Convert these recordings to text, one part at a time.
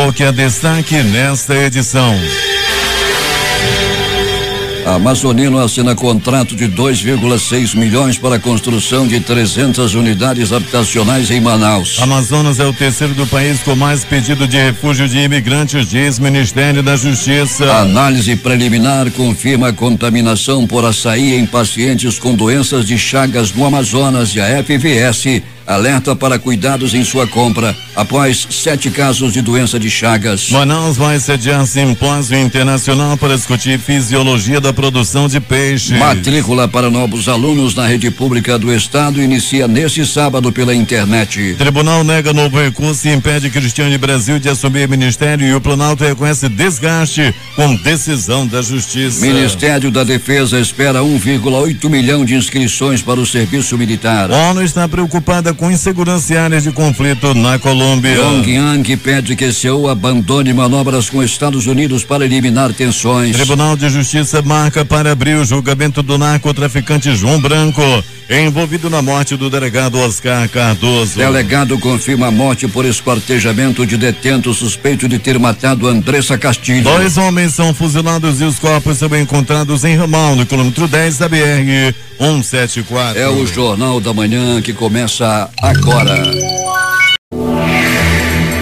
o que é destaque nesta edição. A Amazonino assina contrato de 2,6 milhões para a construção de 300 unidades habitacionais em Manaus. Amazonas é o terceiro do país com mais pedido de refúgio de imigrantes, diz Ministério da Justiça. A análise preliminar confirma a contaminação por açaí em pacientes com doenças de Chagas no Amazonas e a FVS alerta para cuidados em sua compra após 7 casos de doença de Chagas. Manaus vai sediar simpósio internacional para discutir fisiologia da produção de peixe. Matrícula para novos alunos na rede pública do estado inicia neste sábado pela internet. Tribunal nega novo recurso e impede Cristiane Brasil de assumir ministério, e o Planalto reconhece desgaste com decisão da Justiça. Ministério da Defesa espera 1,8 milhão de inscrições para o serviço militar. ONU está preocupada com insegurança em áreas de conflito na Colômbia. Pyongyang pede que Seul abandone manobras com Estados Unidos para eliminar tensões. Tribunal de Justiça marca para abrir o julgamento do narcotraficante João Branco, envolvido na morte do delegado Oscar Cardoso. Delegado confirma a morte por esquartejamento de detento suspeito de ter matado Andressa Castilho. 2 homens são fuzilados e os corpos são encontrados em Ramal, no quilômetro 10 da BR 174. É o Jornal da Manhã que começa agora.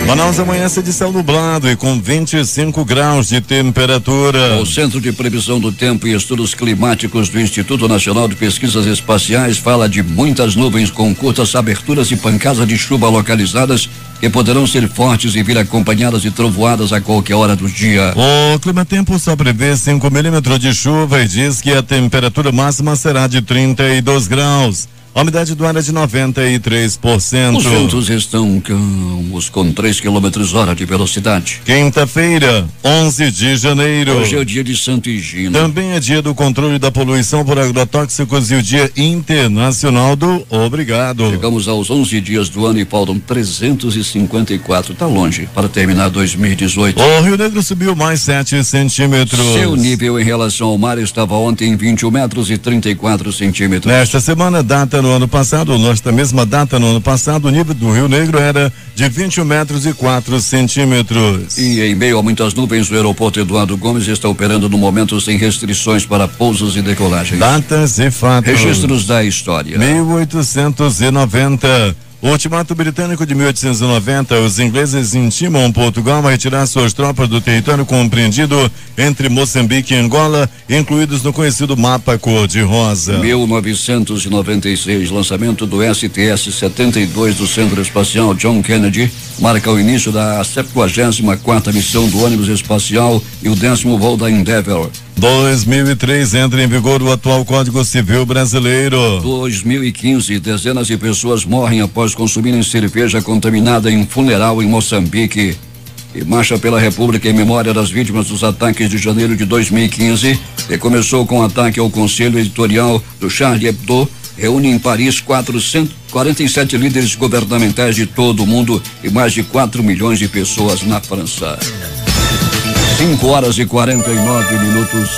Manaus amanhece de céu nublado e com 25 graus de temperatura. O Centro de Previsão do Tempo e Estudos Climáticos do Instituto Nacional de Pesquisas Espaciais fala de muitas nuvens com curtas aberturas e pancadas de chuva localizadas que poderão ser fortes e vir acompanhadas de trovoadas a qualquer hora do dia. O Climatempo só prevê 5 milímetros de chuva e diz que a temperatura máxima será de 32 graus. A umidade do ar é de 93%. Os ventos estão calmos com 3 km/h de velocidade. Quinta-feira, 11 de janeiro. Hoje é o dia de Santo Higino. Também é dia do controle da poluição por agrotóxicos e o dia internacional do obrigado. Chegamos aos 11 dias do ano e faltam 354. Tá longe para terminar 2018. O Rio Negro subiu mais 7 centímetros. Seu nível em relação ao mar estava ontem em 21 metros e 34 centímetros. Nesta semana, data no ano passado, nesta mesma data no ano passado, o nível do Rio Negro era de 21 metros e 4 centímetros. E em meio a muitas nuvens, o aeroporto Eduardo Gomes está operando no momento sem restrições para pousos e decolagens. Datas e fatos. Registros da história. 1890. O ultimato britânico de 1890, os ingleses intimam Portugal a retirar suas tropas do território compreendido entre Moçambique e Angola, incluídos no conhecido mapa cor-de-rosa. 1996, lançamento do STS-72 do Centro Espacial John Kennedy, marca o início da 74ª missão do ônibus espacial e o 10º voo da Endeavour. 2003 entra em vigor o atual Código Civil brasileiro. 2015, dezenas de pessoas morrem após consumirem cerveja contaminada em funeral em Moçambique. E marcha pela República em memória das vítimas dos ataques de janeiro de 2015, que começou com o ataque ao conselho editorial do Charlie Hebdo, reúne em Paris 447 líderes governamentais de todo o mundo e mais de 4 milhões de pessoas na França. 5h49.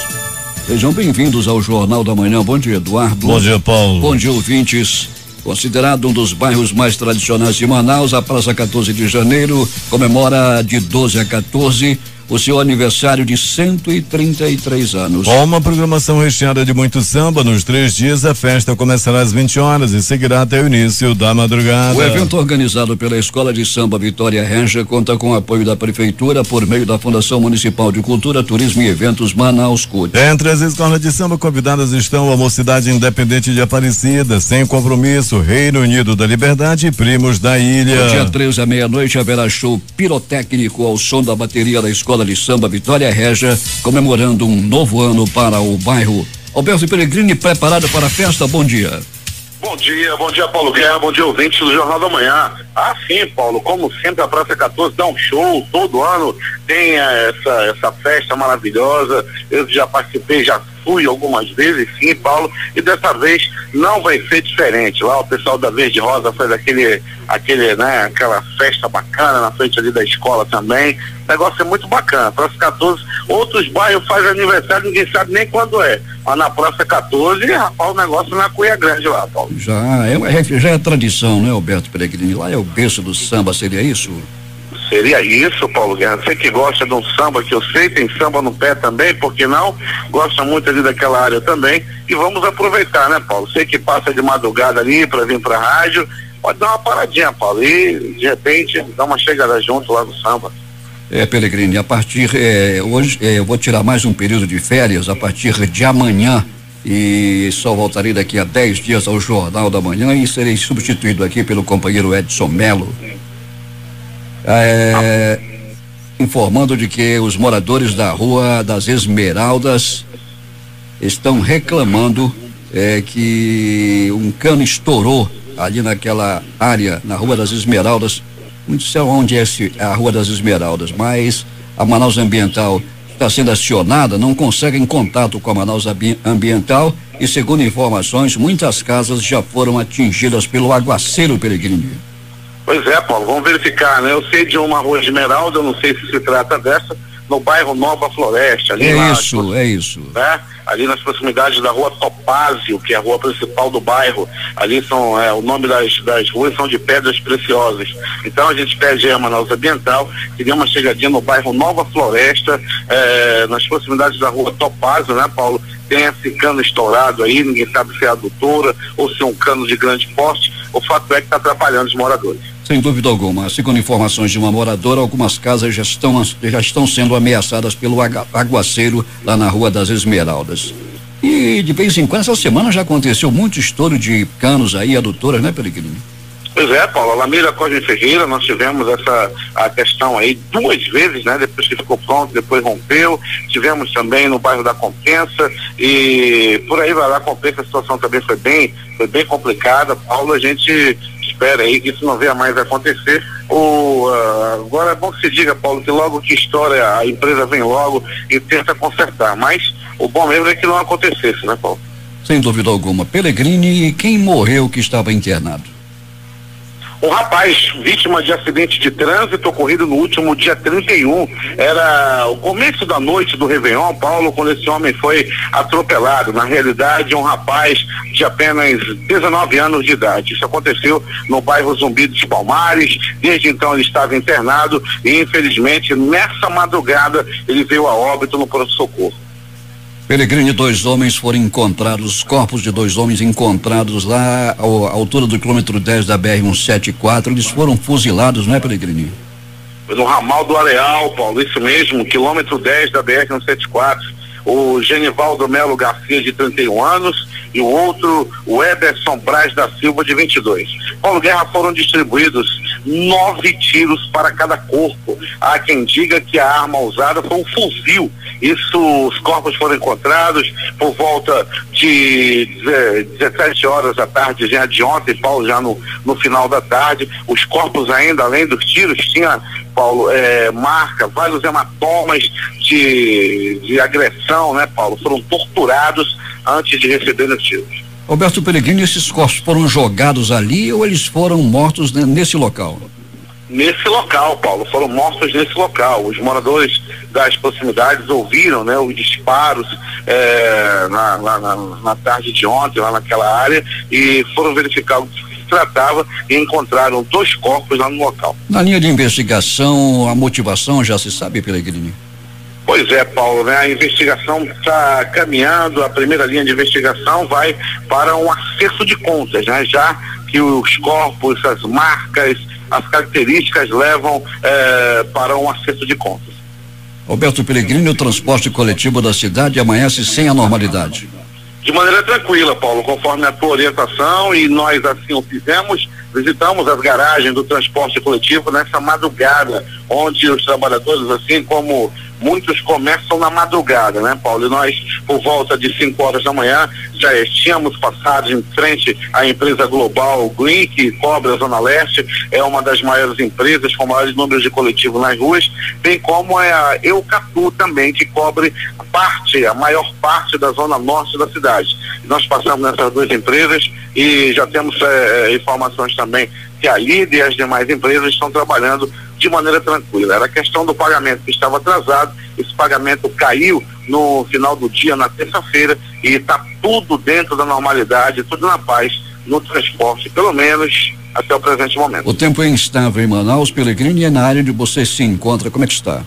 Sejam bem-vindos ao Jornal da Manhã. Bom dia, Eduardo. Bom dia, Paulo. Bom dia, ouvintes. Considerado um dos bairros mais tradicionais de Manaus, a Praça 14 de Janeiro comemora de 12 a 14 o seu aniversário de 133 anos. Com uma programação recheada de muito samba, nos 3 dias a festa começará às 20 horas e seguirá até o início da madrugada. O evento organizado pela Escola de Samba Vitória Regia conta com o apoio da Prefeitura por meio da Fundação Municipal de Cultura, Turismo e Eventos Manaus Cult. Entre as escolas de samba convidadas estão a Mocidade Independente de Aparecida, Sem Compromisso, Reino Unido da Liberdade e Primos da Ilha. No dia 13 à meia-noite haverá show pirotécnico ao som da bateria da Escola de Samba Vitória Regia, comemorando um novo ano para o bairro. Alberto Peregrini, preparado para a festa, bom dia. Bom dia Paulo Guerra, bom dia ouvintes do Jornal da Manhã. Ah, sim, Paulo, como sempre a Praça 14 dá um show, todo ano tem essa festa maravilhosa. Eu já participei, já fui algumas vezes, sim, Paulo, e dessa vez não vai ser diferente. Lá o pessoal da Verde Rosa faz aquela festa bacana na frente ali da escola também. O negócio é muito bacana. Praça 14, outros bairros fazem aniversário, ninguém sabe nem quando é. Mas na Praça 14, rapaz, o negócio na Cuia Grande lá, Paulo. Já é tradição, né, Alberto Peregrini? Lá é o berço do samba, seria isso? Seria isso, Paulo Guerra. Você que gosta de um samba, que eu sei, tem samba no pé também, por que não? Gosta muito ali daquela área também. E vamos aproveitar, né, Paulo? Você que passa de madrugada ali para vir pra rádio, pode dar uma paradinha, Paulo, e de repente dar uma chegada junto lá no samba. Pellegrini, a partir hoje eu vou tirar mais um período de férias a partir de amanhã e só voltarei daqui a 10 dias ao Jornal da Manhã e serei substituído aqui pelo companheiro Edson Melo. Informando de que os moradores da Rua das Esmeraldas estão reclamando que um cano estourou ali naquela área, na Rua das Esmeraldas. Não sei onde é a Rua das Esmeraldas, mas a Manaus Ambiental está sendo acionada, não conseguem contato com a Manaus Ambiental e, segundo informações, muitas casas já foram atingidas pelo aguaceiro, Pellegrini. Pois é, Paulo, vamos verificar, né? Eu sei de uma Rua Esmeralda, eu não sei se trata dessa, no bairro Nova Floresta. Ali é isso. Né? Ali nas proximidades da Rua Topázio, que é a rua principal do bairro. Ali são, o nome das ruas são de Pedras Preciosas. Então a gente pede a Manaus Ambiental que dê uma chegadinha no bairro Nova Floresta, nas proximidades da Rua Topázio, né, Paulo? Tem esse cano estourado aí, ninguém sabe se é adutora ou se é um cano de grande porte. O fato é que está atrapalhando os moradores. Sem dúvida alguma. Segundo informações de uma moradora, algumas casas já estão sendo ameaçadas pelo aguaceiro lá na Rua das Esmeraldas. E de vez em quando, essa semana já aconteceu muito estouro de canos aí, adutoras, né, Pellegrini? Pois é, Paulo, a Lameira Cosme Ferreira, nós tivemos a questão aí 2 vezes, né? Depois que ficou pronto, depois rompeu. Tivemos também no bairro da Compensa e por aí vai lá, Compensa, a situação também foi bem complicada. Paulo, a gente espera aí que isso não venha mais acontecer. Agora é bom que se diga, Paulo, que logo que estoura a empresa vem logo e tenta consertar, mas o bom mesmo é que não acontecesse, né, Paulo? Sem dúvida alguma. Pellegrini, quem morreu que estava internado? Um rapaz vítima de acidente de trânsito ocorrido no último dia 31. Era o começo da noite do Réveillon, Paulo, quando esse homem foi atropelado. Na realidade, um rapaz de apenas 19 anos de idade. Isso aconteceu no bairro Zumbi dos Palmares. Desde então ele estava internado e, infelizmente, nessa madrugada ele veio a óbito no pronto-socorro. Pellegrini, 2 homens foram encontrados, os corpos de 2 homens encontrados lá à altura do quilômetro 10 da BR-174, eles foram fuzilados, não é, Pellegrini? No ramal do Areal, Paulo, isso mesmo, quilômetro 10 da BR-174, o Genivaldo Melo Garcia, de 31 anos, e o outro, o Ederson Braz da Silva, de 22. Paulo Guerra, foram distribuídos 9 tiros para cada corpo. Há quem diga que a arma usada foi um fuzil. Os corpos foram encontrados por volta de 17 horas da tarde, já de ontem, Paulo, já no final da tarde. Os corpos ainda, além dos tiros, tinha, Paulo, vários hematomas de agressão, né, Paulo? Foram torturados antes de receber os tiros. Roberto Pellegrini, esses corpos foram jogados ali ou eles foram mortos nesse local? Nesse local, Paulo, foram mortos nesse local. Os das proximidades ouviram, né, os disparos na tarde de ontem, lá naquela área, e foram verificar o que se tratava e encontraram 2 corpos lá no local. Na linha de investigação, a motivação já se sabe, Pellegrini? Pois é, Paulo, né? A investigação está caminhando, a primeira linha de investigação vai para um acerto de contas, né? Já que os corpos, as marcas, as características levam para um acerto de contas. Roberto Pellegrini, o transporte coletivo da cidade amanhece sem a normalidade. De maneira tranquila, Paulo, conforme a tua orientação, e nós assim o fizemos. Visitamos as garagens do transporte coletivo nessa madrugada, onde os trabalhadores, assim como muitos, começam na madrugada, né, Paulo? E nós, por volta de 5 horas da manhã, já tínhamos passado em frente à empresa global Green, que cobre a Zona Leste, é uma das maiores empresas com maiores números de coletivo nas ruas, bem como é a Eucatu também, que cobre a maior parte da Zona Norte da cidade. Nós passamos nessas 2 empresas e já temos informações também que a Lida e as demais empresas estão trabalhando de maneira tranquila. Era a questão do pagamento que estava atrasado, esse pagamento caiu no final do dia, na terça-feira, e está tudo dentro da normalidade, tudo na paz no transporte, pelo menos até o presente momento. O tempo é instável em Manaus, Pelegrini, e na área onde você se encontra, como é que está?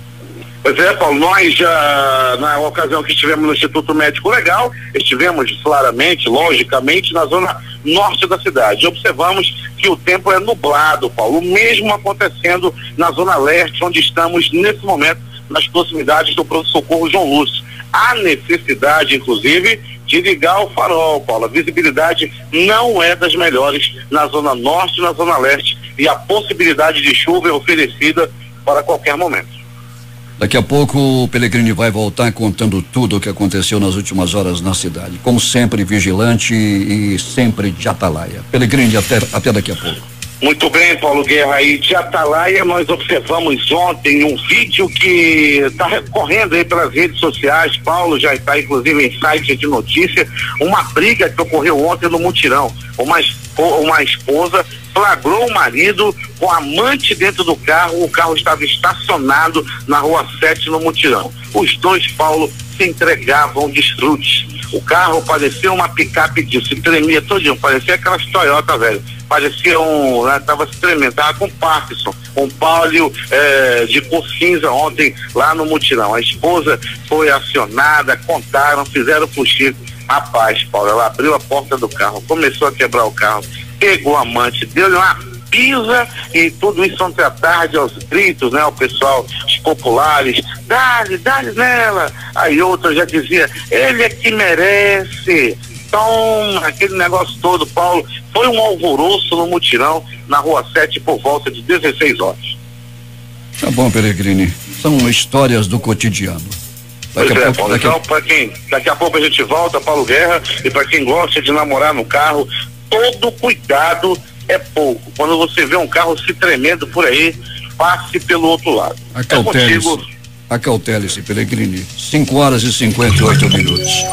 Pois é, Paulo, nós já, na ocasião que estivemos no Instituto Médico Legal, estivemos claramente, logicamente, na zona norte da cidade. Observamos que o tempo é nublado, Paulo, o mesmo acontecendo na zona leste, onde estamos nesse momento, nas proximidades do pronto-socorro João Lúcio. Há necessidade, inclusive, de ligar o farol, Paulo. A visibilidade não é das melhores na zona norte e na zona leste, e a possibilidade de chuva é oferecida para qualquer momento. Daqui a pouco o Pelegrini vai voltar contando tudo o que aconteceu nas últimas horas na cidade. Como sempre, vigilante e sempre de atalaia. Pelegrini, até daqui a pouco. Muito bem, Paulo Guerra. E de atalaia nós observamos ontem um vídeo que está correndo aí pelas redes sociais. Paulo já está inclusive em site de notícia. Uma briga que ocorreu ontem no mutirão. Uma esposa flagrou o marido com a amante dentro do carro. O carro estava estacionado na Rua 7 no mutirão. Os dois, Paulo, se entregavam desfrutes. O carro parecia uma picape disso, se tremia todinho, parecia aquelas Toyota, velho. Parecia tava se tremendo, tava com Parkinson, um pálio de cor cinza ontem lá no mutirão. A esposa foi acionada, contaram, fizeram o fuxico. Rapaz, Paulo, ela abriu a porta do carro, começou a quebrar o carro, pegou a amante, deu-lhe uma pisa, e tudo isso ontem à tarde aos gritos, né? O pessoal, os populares, dá-lhe nela. Aí outra já dizia, ele é que merece. Então, aquele negócio todo, Paulo, foi um alvoroço no mutirão na Rua 7 por volta de 16 horas. Tá bom, Pelegrini, são histórias do cotidiano. Paulo, então daqui a pouco a gente volta, Paulo Guerra, e para quem gosta de namorar no carro, todo cuidado é pouco. Quando você vê um carro se tremendo por aí, passe pelo outro lado. Acautele-se, Pelegrini. 5h58.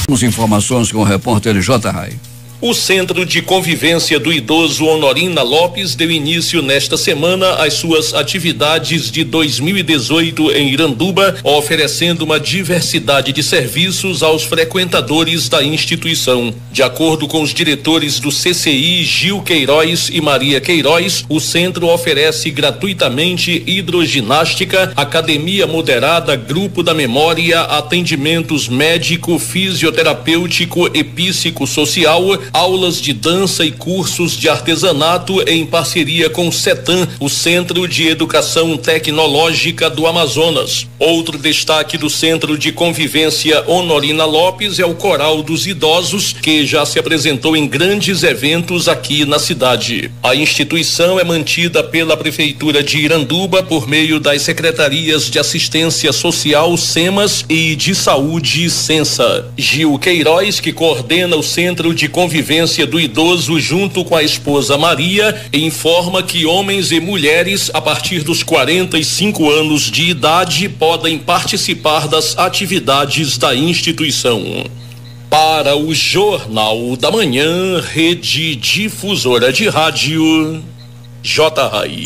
Temos informações com o repórter J. Rai. O Centro de Convivência do Idoso Honorina Lopes deu início nesta semana às suas atividades de 2018 em Iranduba, oferecendo uma diversidade de serviços aos frequentadores da instituição. De acordo com os diretores do CCI, Gil Queiroz e Maria Queiroz, o centro oferece gratuitamente hidroginástica, academia moderada, grupo da memória, atendimentos médico, fisioterapêutico e psicossocial, aulas de dança e cursos de artesanato em parceria com o CETAM, o Centro de Educação Tecnológica do Amazonas. Outro destaque do Centro de Convivência Honorina Lopes é o Coral dos Idosos, que já se apresentou em grandes eventos aqui na cidade. A instituição é mantida pela Prefeitura de Iranduba por meio das Secretarias de Assistência Social, SEMAS, e de Saúde, SENSA. Gil Queiroz, que coordena o Centro de Convivência do Idoso junto com a esposa Maria, informa que homens e mulheres a partir dos 45 anos de idade podem participar das atividades da instituição. Para o Jornal da Manhã, Rede Difusora de Rádio, J. Rai.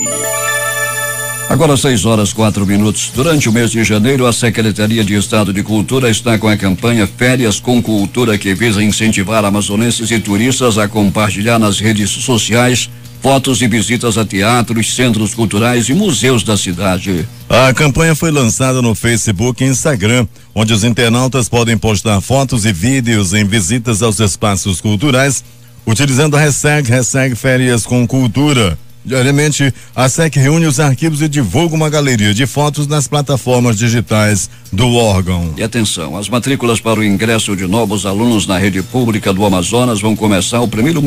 Agora 6h04. Durante o mês de janeiro, a Secretaria de Estado de Cultura está com a campanha Férias com Cultura, que visa incentivar amazonenses e turistas a compartilhar nas redes sociais fotos e visitas a teatros, centros culturais e museus da cidade. A campanha foi lançada no Facebook e Instagram, onde os internautas podem postar fotos e vídeos em visitas aos espaços culturais, utilizando a hashtag Férias com Cultura. Diariamente, a SEC reúne os arquivos e divulga uma galeria de fotos nas plataformas digitais do órgão. E atenção, as matrículas para o ingresso de novos alunos na rede pública do Amazonas vão começar ao primeiro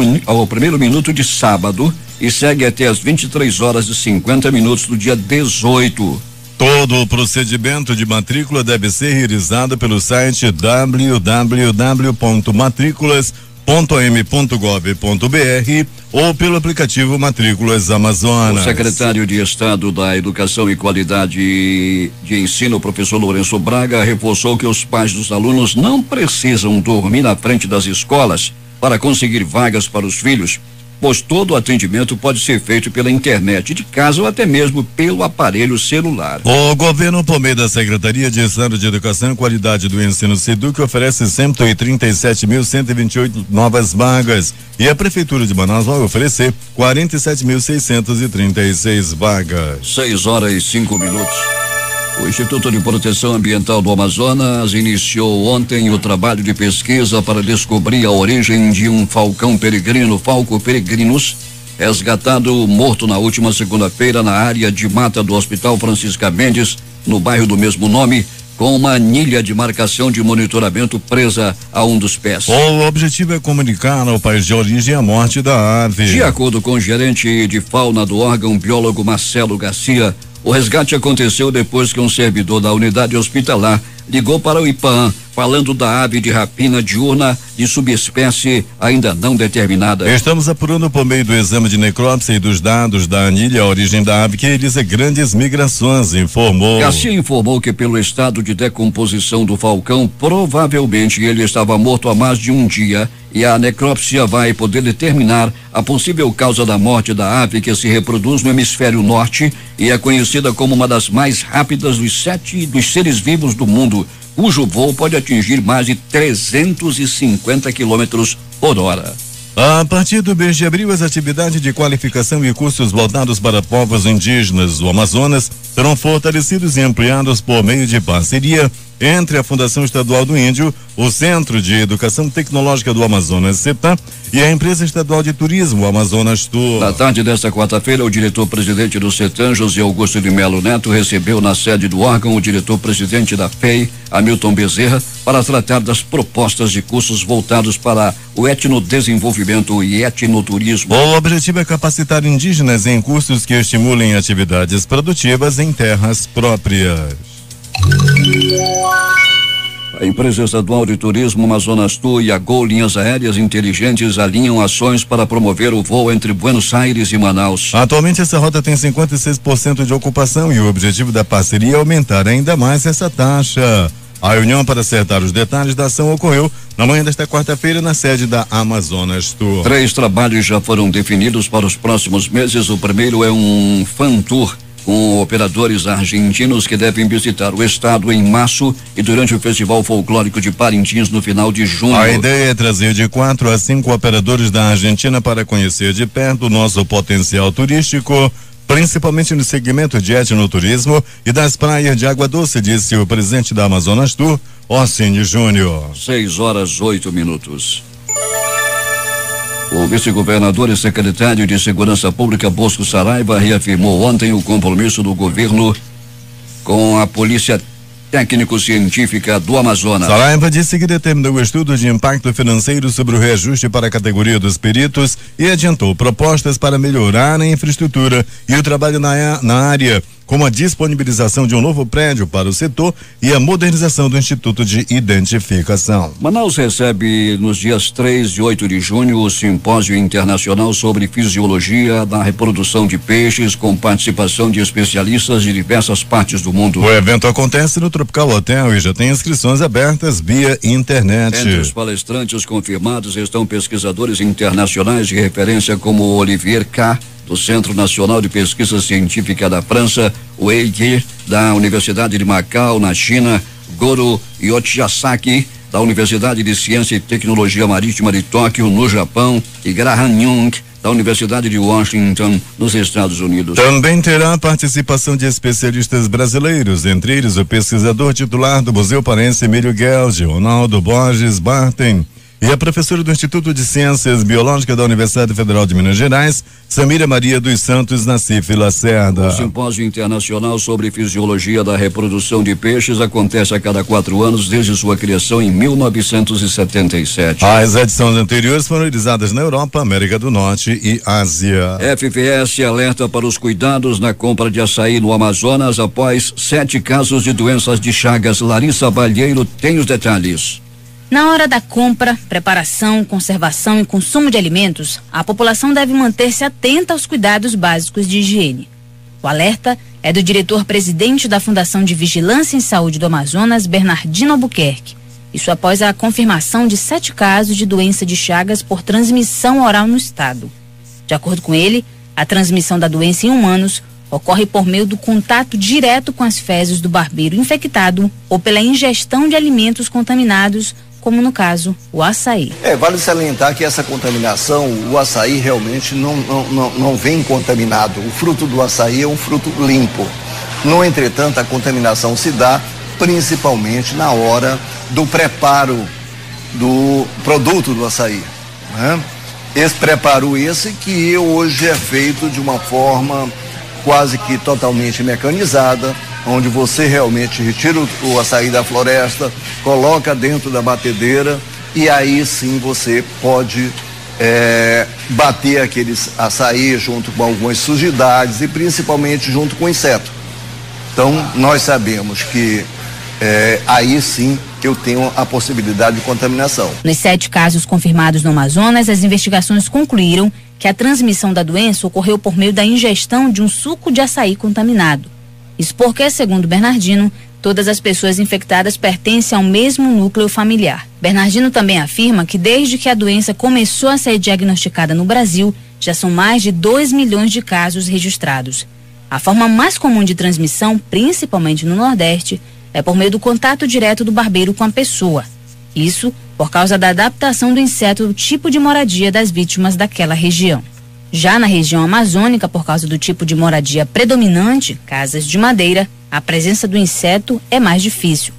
minuto de sábado e segue até as 23h50 do dia 18. Todo o procedimento de matrícula deve ser realizado pelo site www.matriculas.am.gov.br ou pelo aplicativo Matrículas Amazonas. O secretário de Estado da Educação e Qualidade de Ensino, professor Lourenço Braga, reforçou que os pais dos alunos não precisam dormir na frente das escolas para conseguir vagas para os filhos, pois todo o atendimento pode ser feito pela internet de casa ou até mesmo pelo aparelho celular. O governo, por meio da Secretaria de Estado de Educação e Qualidade do Ensino SEDUC, oferece 137.128 novas vagas e a Prefeitura de Manaus vai oferecer 47.636 vagas. 6h05. O Instituto de Proteção Ambiental do Amazonas iniciou ontem o trabalho de pesquisa para descobrir a origem de um falcão peregrino, Falco peregrinus, resgatado morto na última segunda-feira na área de mata do Hospital Francisca Mendes, no bairro do mesmo nome, com uma anilha de marcação de monitoramento presa a um dos pés. O objetivo é comunicar ao país de origem a morte da ave. De acordo com o gerente de fauna do órgão, biólogo Marcelo Garcia, o resgate aconteceu depois que um servidor da unidade hospitalar ligou para o IPAM, falando da ave de rapina diurna de subespécie ainda não determinada. Estamos apurando por meio do exame de necrópsia e dos dados da anilha a origem da ave que realiza grandes migrações, informou. Garcia informou que pelo estado de decomposição do falcão, provavelmente ele estava morto há mais de um dia e a necrópsia vai poder determinar a possível causa da morte da ave que se reproduz no hemisfério norte e é conhecida como uma das mais rápidas dos seres vivos do mundo, cujo voo pode atingir mais de 350 quilômetros por hora. A partir do mês de abril, as atividades de qualificação e cursos voltados para povos indígenas do Amazonas serão fortalecidos e ampliados por meio de parceria entre a Fundação Estadual do Índio, o Centro de Educação Tecnológica do Amazonas, CETAM, e a Empresa Estadual de Turismo, Amazonas Tour. Na tarde desta quarta-feira, o diretor-presidente do CETAM, José Augusto de Melo Neto, recebeu na sede do órgão o diretor-presidente da FEI, Hamilton Bezerra, para tratar das propostas de cursos voltados para o etnodesenvolvimento e etnoturismo. O objetivo é capacitar indígenas em cursos que estimulem atividades produtivas em terras próprias. A Empresa Estadual de Turismo Amazonas Tour e a Gol Linhas Aéreas Inteligentes alinham ações para promover o voo entre Buenos Aires e Manaus. Atualmente essa rota tem 56% de ocupação e o objetivo da parceria é aumentar ainda mais essa taxa. A reunião para acertar os detalhes da ação ocorreu na manhã desta quarta-feira na sede da Amazonas Tour. 3 trabalhos já foram definidos para os próximos meses. O primeiro é um fan tour com operadores argentinos que devem visitar o estado em março e durante o Festival Folclórico de Parintins no final de junho. A ideia é trazer de 4 a 5 operadores da Argentina para conhecer de perto o nosso potencial turístico, principalmente no segmento de etnoturismo e das praias de água doce, disse o presidente da Amazonas Tour, Orsini Júnior. 6h08. O vice-governador e secretário de Segurança Pública, Bosco Saraiva, reafirmou ontem o compromisso do governo com a Polícia Técnico-Científica do Amazonas. Saraiva disse que determinou o estudo de impacto financeiro sobre o reajuste para a categoria dos peritos e adiantou propostas para melhorar a infraestrutura e o trabalho na área, como a disponibilização de um novo prédio para o setor e a modernização do Instituto de Identificação. Manaus recebe nos dias 3 e 8 de junho o Simpósio Internacional sobre Fisiologia da Reprodução de Peixes, com participação de especialistas de diversas partes do mundo. O evento acontece no Tropical Hotel e já tem inscrições abertas via internet. Entre os palestrantes confirmados estão pesquisadores internacionais de referência como Olivier K., do Centro Nacional de Pesquisa Científica da França, o Eiji, da Universidade de Macau, na China, Goro Yoshiyasaki, da Universidade de Ciência e Tecnologia Marítima de Tóquio, no Japão, e Graham Young, da Universidade de Washington, nos Estados Unidos. Também terá a participação de especialistas brasileiros, entre eles o pesquisador titular do Museu Parense Emílio Gueldi, Ronaldo Borges Bartem, e a professora do Instituto de Ciências Biológicas da Universidade Federal de Minas Gerais, Samira Maria dos Santos Nassif Lacerda. O Simpósio Internacional sobre Fisiologia da Reprodução de Peixes acontece a cada 4 anos desde sua criação em 1977. As edições anteriores foram realizadas na Europa, América do Norte e Ásia. FFS alerta para os cuidados na compra de açaí no Amazonas após 7 casos de doenças de Chagas. Larissa Balheiro tem os detalhes. Na hora da compra, preparação, conservação e consumo de alimentos, a população deve manter-se atenta aos cuidados básicos de higiene. O alerta é do diretor-presidente da Fundação de Vigilância em Saúde do Amazonas, Bernardino Albuquerque. Isso após a confirmação de 7 casos de doença de Chagas por transmissão oral no estado. De acordo com ele, a transmissão da doença em humanos ocorre por meio do contato direto com as fezes do barbeiro infectado ou pela ingestão de alimentos contaminados, como no caso, o açaí. Vale salientar que essa contaminação, o açaí realmente não vem contaminado. O fruto do açaí é um fruto limpo. No entretanto, a contaminação se dá principalmente na hora do preparo do produto do açaí, né? Esse preparo que hoje é feito de uma forma quase que totalmente mecanizada, onde você realmente retira o açaí da floresta, coloca dentro da batedeira e aí sim você pode bater aqueles açaí junto com algumas sujidades e principalmente junto com inseto. Então nós sabemos que aí sim que eu tenho a possibilidade de contaminação. Nos 7 casos confirmados no Amazonas, as investigações concluíram que a transmissão da doença ocorreu por meio da ingestão de um suco de açaí contaminado. Isso porque, segundo Bernardino, todas as pessoas infectadas pertencem ao mesmo núcleo familiar. Bernardino também afirma que desde que a doença começou a ser diagnosticada no Brasil, já são mais de 2 milhões de casos registrados. A forma mais comum de transmissão, principalmente no Nordeste, é por meio do contato direto do barbeiro com a pessoa. Isso por causa da adaptação do inseto do tipo de moradia das vítimas daquela região. Já na região amazônica, por causa do tipo de moradia predominante, casas de madeira, a presença do inseto é mais difícil.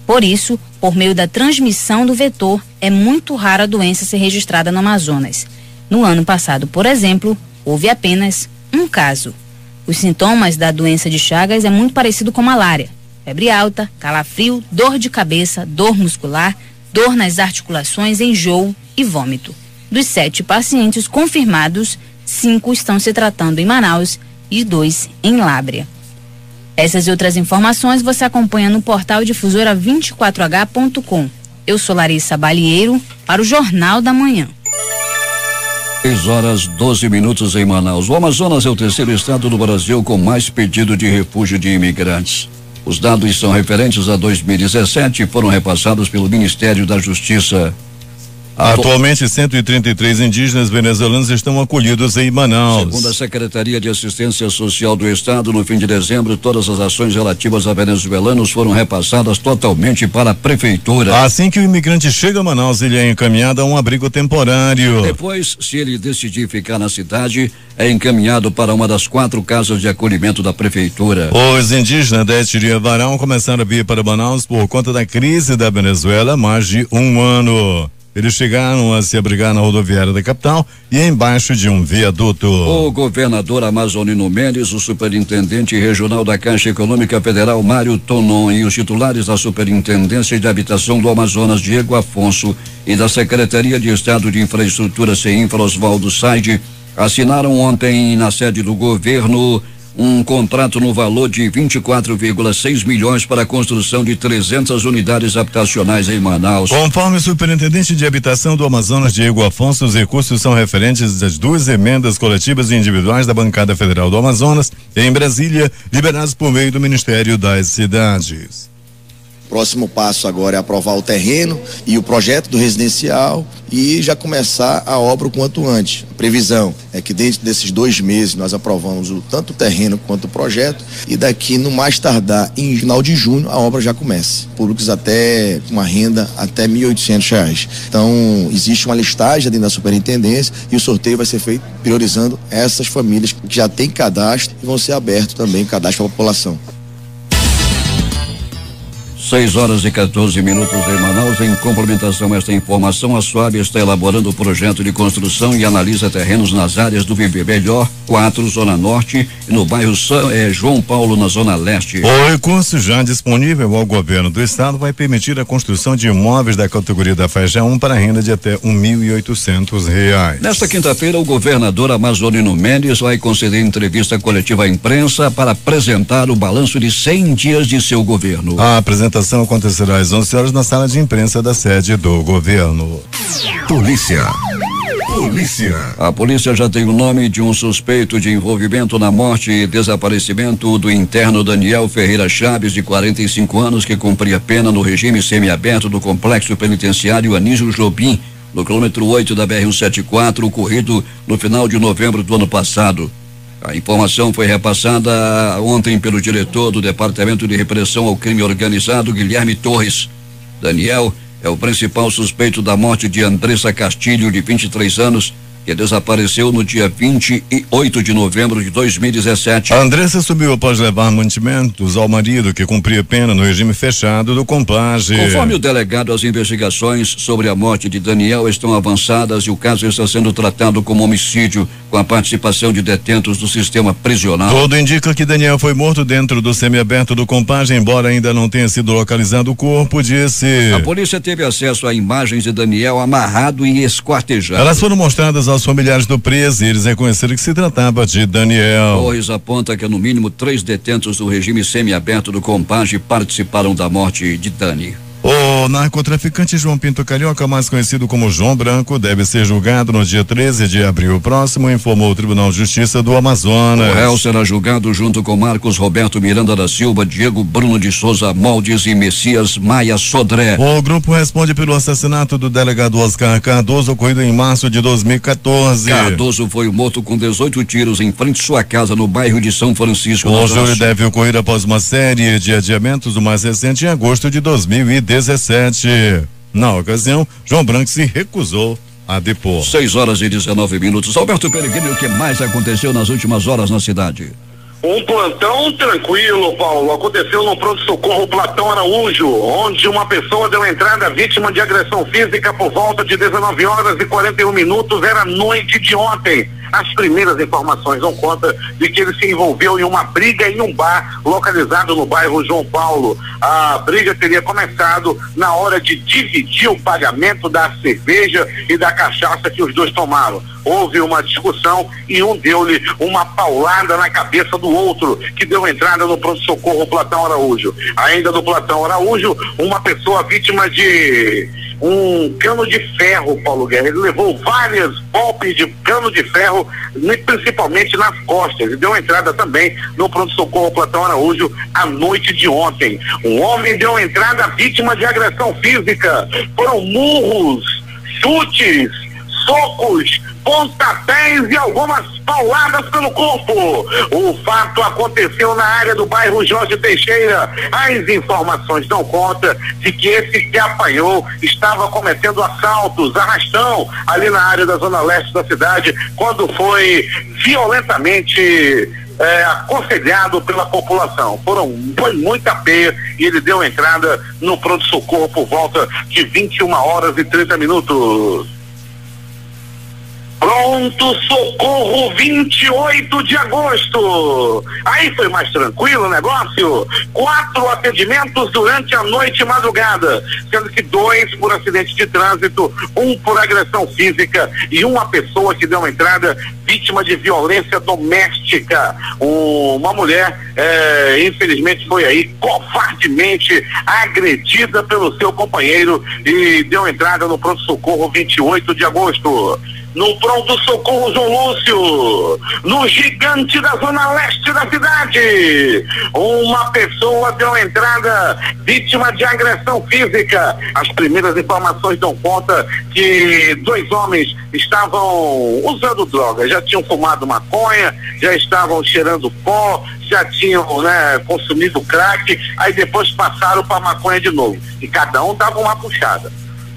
Por isso, por meio da transmissão do vetor, é muito raro a doença ser registrada no Amazonas. No ano passado, por exemplo, houve apenas um caso. Os sintomas da doença de Chagas é muito parecido com malária: febre alta, calafrio, dor de cabeça, dor muscular, dor nas articulações, enjoo e vômito. Dos 7 pacientes confirmados, 5 estão se tratando em Manaus e 2 em Lábrea. Essas e outras informações você acompanha no portal difusora24h.com. Eu sou Larissa Balieiro para o Jornal da Manhã. 6h12 em Manaus. O Amazonas é o terceiro estado do Brasil com mais pedido de refúgio de imigrantes. Os dados são referentes a 2017 e foram repassados pelo Ministério da Justiça. Atualmente, 133 indígenas venezuelanos estão acolhidos em Manaus. Segundo a Secretaria de Assistência Social do Estado, no fim de dezembro, todas as ações relativas a venezuelanos foram repassadas totalmente para a Prefeitura. Assim que o imigrante chega a Manaus, ele é encaminhado a um abrigo temporário. Depois, se ele decidir ficar na cidade, é encaminhado para uma das 4 casas de acolhimento da Prefeitura. Os indígenas da etnia Varão começaram a vir para Manaus por conta da crise da Venezuela há mais de um ano. Eles chegaram a se abrigar na rodoviária da capital e embaixo de um viaduto. O governador Amazonino Mendes, o superintendente regional da Caixa Econômica Federal, Mário Tonon, e os titulares da Superintendência de Habitação do Amazonas, Diego Afonso, e da Secretaria de Estado de Infraestrutura, CEINFRA, Oswaldo Saide, assinaram ontem na sede do governo um contrato no valor de 24,6 milhões para a construção de 300 unidades habitacionais em Manaus. Conforme o superintendente de habitação do Amazonas, Diego Afonso, os recursos são referentes às 2 emendas coletivas e individuais da bancada federal do Amazonas, em Brasília, liberadas por meio do Ministério das Cidades. Próximo passo agora é aprovar o terreno e o projeto do residencial e já começar a obra o quanto antes. A previsão é que dentro desses 2 meses nós aprovamos tanto o terreno quanto o projeto e daqui no mais tardar em final de junho a obra já comece. Públicos até uma renda até R$1.800. Então existe uma listagem dentro da superintendência e o sorteio vai ser feito priorizando essas famílias que já têm cadastro e vão ser abertos também cadastro para a população. 6h14 em Manaus. Em complementação a esta informação, a SOAB está elaborando o projeto de construção e analisa terrenos nas áreas do Viver Melhor 4, Zona Norte, e no bairro João Paulo, na Zona Leste. O recurso já disponível ao governo do estado vai permitir a construção de imóveis da categoria da faixa 1 para renda de até R$1.800. Nesta quinta-feira, o governador Amazonino Mendes vai conceder entrevista coletiva à imprensa para apresentar o balanço de 100 dias de seu governo. A apresentação acontecerá às 11 horas na sala de imprensa da sede do governo. Polícia. A polícia já tem o nome de um suspeito de envolvimento na morte e desaparecimento do interno Daniel Ferreira Chaves, de 45 anos, que cumpria pena no regime semiaberto do complexo penitenciário Anísio Jobim, no quilômetro 8 da BR-174, ocorrido no final de novembro do ano passado. A informação foi repassada ontem pelo diretor do Departamento de Repressão ao Crime Organizado, Guilherme Torres. Daniel é o principal suspeito da morte de Andressa Castilho, de 23 anos, que desapareceu no dia 28 de novembro de 2017. A Andressa subiu após levar mantimentos ao marido, que cumpria pena no regime fechado do Compage. Conforme o delegado, as investigações sobre a morte de Daniel estão avançadas e o caso está sendo tratado como homicídio, com a participação de detentos do sistema prisional. Tudo indica que Daniel foi morto dentro do semiaberto do Compage, embora ainda não tenha sido localizado o corpo, disse. A polícia teve acesso a imagens de Daniel amarrado e esquartejado. Elas foram mostradas aos familiares do preso e eles reconheceram que se tratava de Daniel. Torres aponta que no mínimo 3 detentos do regime semiaberto do Compage participaram da morte de Dani. O narcotraficante João Pinto Carioca, mais conhecido como João Branco, deve ser julgado no dia 13 de abril próximo, informou o Tribunal de Justiça do Amazonas. O réu será julgado junto com Marcos Roberto Miranda da Silva, Diego Bruno de Souza Moldes e Messias Maia Sodré. O grupo responde pelo assassinato do delegado Oscar Cardoso, ocorrido em março de 2014. Cardoso foi morto com 18 tiros em frente à sua casa no bairro de São Francisco. O júri deve ocorrer após uma série de adiamentos, o mais recente em agosto de 2017. Na ocasião, João Branco se recusou a depor. 6h19. Alberto Peregrino, o que mais aconteceu nas últimas horas na cidade? Um plantão tranquilo, Paulo. Aconteceu no pronto-socorro Platão Araújo, onde uma pessoa deu entrada vítima de agressão física por volta de 19h41. Era noite de ontem. As primeiras informações dão conta de que ele se envolveu em uma briga em um bar localizado no bairro João Paulo. A briga teria começado na hora de dividir o pagamento da cerveja e da cachaça que os dois tomaram. Houve uma discussão e um deu-lhe uma paulada na cabeça do outro, que deu entrada no pronto-socorro Platão Araújo. Ainda no Platão Araújo, uma pessoa vítima de um cano de ferro, Paulo Guerra. Ele levou vários golpes de cano de ferro, principalmente nas costas, e deu entrada também no pronto-socorro Platão Araújo à noite de ontem. Um homem deu entrada vítima de agressão física. Foram murros, chutes, socos, pontapés e algumas pauladas pelo corpo. O fato aconteceu na área do bairro Jorge Teixeira. As informações dão conta de que esse que apanhou estava cometendo assaltos, arrastão, ali na área da zona leste da cidade, quando foi violentamente aconselhado pela população. Foi muita peia e ele deu entrada no pronto-socorro por volta de 21h30. Pronto-socorro 28 de agosto. Aí foi mais tranquilo o negócio. 4 atendimentos durante a noite e madrugada, sendo que 2 por acidente de trânsito, 1 por agressão física e uma pessoa que deu uma entrada vítima de violência doméstica. Uma mulher, infelizmente, foi aí covardemente agredida pelo seu companheiro e deu entrada no pronto-socorro 28 de agosto. No pronto-socorro João Lúcio, no gigante da zona leste da cidade, uma pessoa deu entrada vítima de agressão física. As primeiras informações dão conta que 2 homens estavam usando drogas, já tinham fumado maconha, já estavam cheirando pó, já tinham consumido crack, aí depois passaram para maconha de novo, e cada um dava uma puxada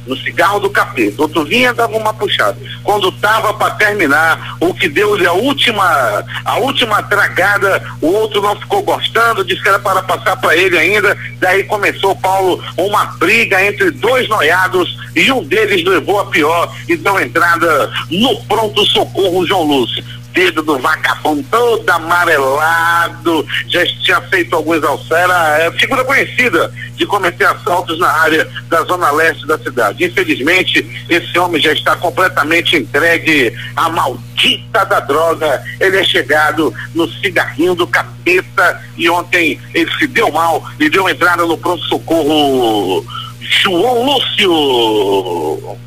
no cigarro do capeta, outro vinha, dava uma puxada. Quando tava para terminar, o que deu-lhe a última tragada, o outro não ficou gostando, disse que era para passar para ele ainda. Daí começou, Paulo, uma briga entre 2 noiados e um deles levou a pior e deu entrada no pronto-socorro João Lúcio. Dedo do vagabundo todo amarelado, já tinha feito alguns era figura conhecida de cometer assaltos na área da zona leste da cidade. Infelizmente, esse homem já está completamente entregue à maldita da droga. Ele é chegado no cigarrinho do capeta e ontem ele se deu mal e deu entrada no pronto-socorro João Lúcio.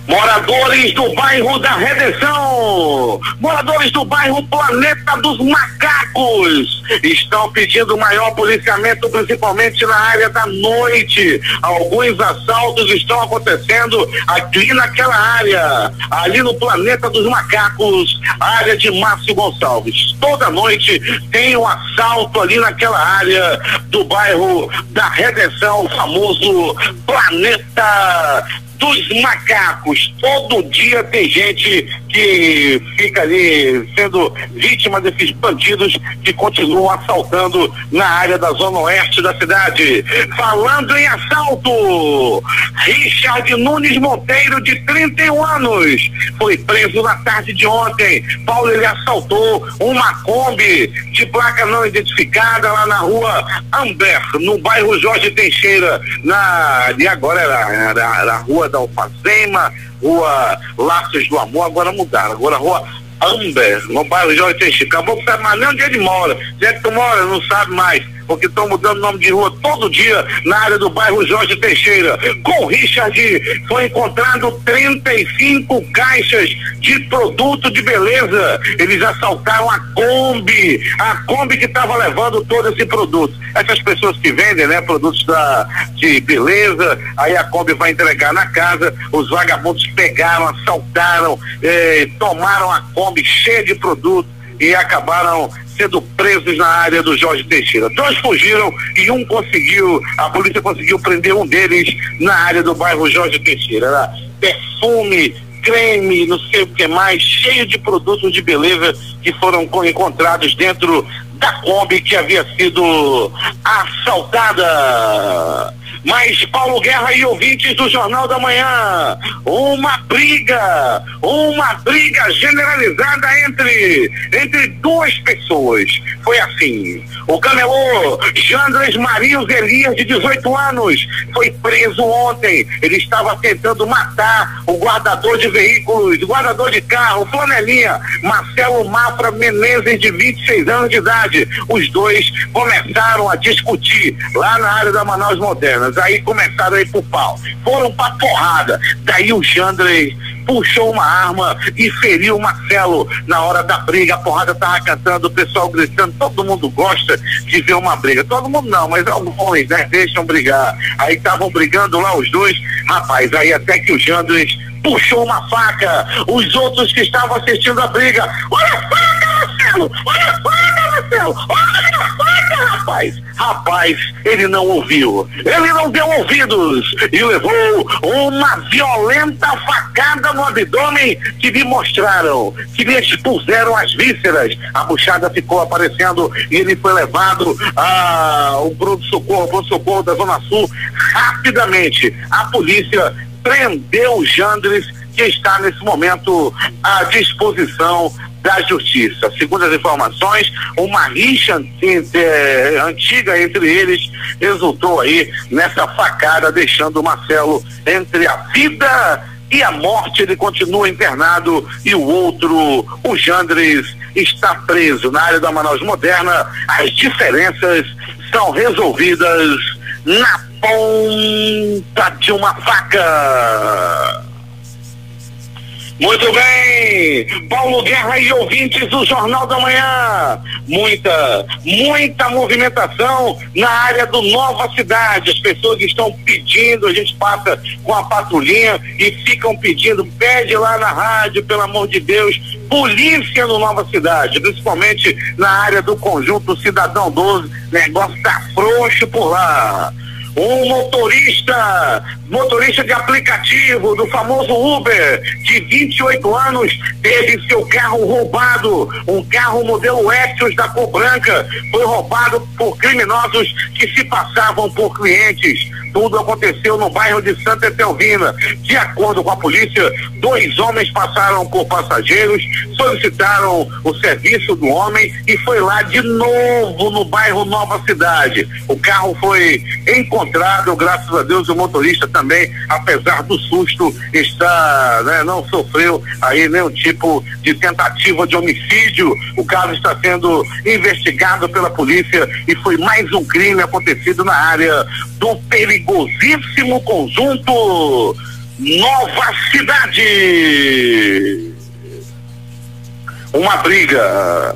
Moradores do bairro da Redenção, moradores do bairro Planeta dos Macacos, estão pedindo maior policiamento, principalmente na área da noite. Alguns assaltos estão acontecendo aqui naquela área, ali no Planeta dos Macacos, área de Márcio Gonçalves. Toda noite tem um assalto ali naquela área do bairro da Redenção, o famoso Planeta dos Macacos. Todo dia tem gente que fica ali sendo vítima desses bandidos que continuam assaltando na área da zona oeste da cidade. Falando em assalto, Richard Nunes Monteiro, de 31 anos, foi preso na tarde de ontem. Paulo, ele assaltou uma Kombi de placa não identificada lá na rua Amber, no bairro Jorge Teixeira, e agora era a rua da Alfazema, rua Laços do Amor, agora mudaram, agora rua Amber, no bairro Jorge Teixeira. Acabou que sabe mais nem onde ele mora. Onde é que tu mora? Não sabe mais, porque estão mudando o nome de rua todo dia na área do bairro Jorge Teixeira. Com o Richard foi encontrado 35 caixas de produto de beleza. Eles assaltaram a Kombi que estava levando todo esse produto. Essas pessoas que vendem, né, produtos de beleza, aí a Kombi vai entregar na casa, os vagabundos pegaram, assaltaram, tomaram a Kombi cheia de produto e acabaram sendo presos na área do Jorge Teixeira. 2 fugiram e a polícia conseguiu prender um deles na área do bairro Jorge Teixeira. Era perfume, creme, não sei o que mais, cheio de produtos de beleza que foram encontrados dentro da Kombi que havia sido assaltada. Mas, Paulo Guerra e ouvintes do Jornal da Manhã, uma briga generalizada entre 2 pessoas. Foi assim: o camelô Jandres Marius Elias, de 18 anos, foi preso ontem. Ele estava tentando matar o guardador de veículos, guardador de carro, flanelinha, Marcelo Mafra Menezes, de 26 anos de idade. Os dois começaram a discutir lá na área da Manaus Modernas. Aí começaram a ir pro pau, foram pra porrada. Daí o Jandres puxou uma arma e feriu o Marcelo na hora da briga. A porrada tava cantando, o pessoal gritando. Todo mundo gosta de ver uma briga. Todo mundo não, mas alguns, né, deixam brigar. Aí estavam brigando lá os dois, rapaz, aí até que o Jandres puxou uma faca. Os outros que estavam assistindo a briga: olha a faca, Marcelo! Olha a faca, Marcelo! Olha a faca, rapaz! Rapaz, ele não ouviu, ele não deu ouvidos e levou uma violenta facada no abdômen que lhe mostraram, que lhe expuseram as vísceras. A buchada ficou aparecendo e ele foi levado ao pronto-socorro da Zona Sul rapidamente. A polícia prendeu o Jandres, que está nesse momento à disposição da justiça. Segundo as informações, uma rixa antiga entre eles resultou aí nessa facada, deixando o Marcelo entre a vida e a morte. Ele continua internado e o outro, o Jandres, está preso. Na área da Manaus Moderna, as diferenças são resolvidas na ponta de uma faca. Muito bem, Paulo Guerra e ouvintes do Jornal da Manhã, muita movimentação na área do Nova Cidade. As pessoas estão pedindo, a gente passa com a patrulhinha e ficam pedindo, pede lá na rádio, pelo amor de Deus, polícia no Nova Cidade, principalmente na área do Conjunto Cidadão 12, negócio tá frouxo por lá. Um motorista de aplicativo do famoso Uber, de 28 anos, teve seu carro roubado. Um carro modelo Etios da cor branca foi roubado por criminosos que se passavam por clientes. Tudo aconteceu no bairro de Santa Etelvina. De acordo com a polícia, 2 homens passaram por passageiros, solicitaram o serviço do homem e foi lá de novo no bairro Nova Cidade. O carro foi encontrado, graças a Deus. O motorista também, apesar do susto, está, né, não sofreu aí nenhum tipo de tentativa de homicídio. O caso está sendo investigado pela polícia e foi mais um crime acontecido na área do perigosíssimo conjunto Nova Cidade. Uma briga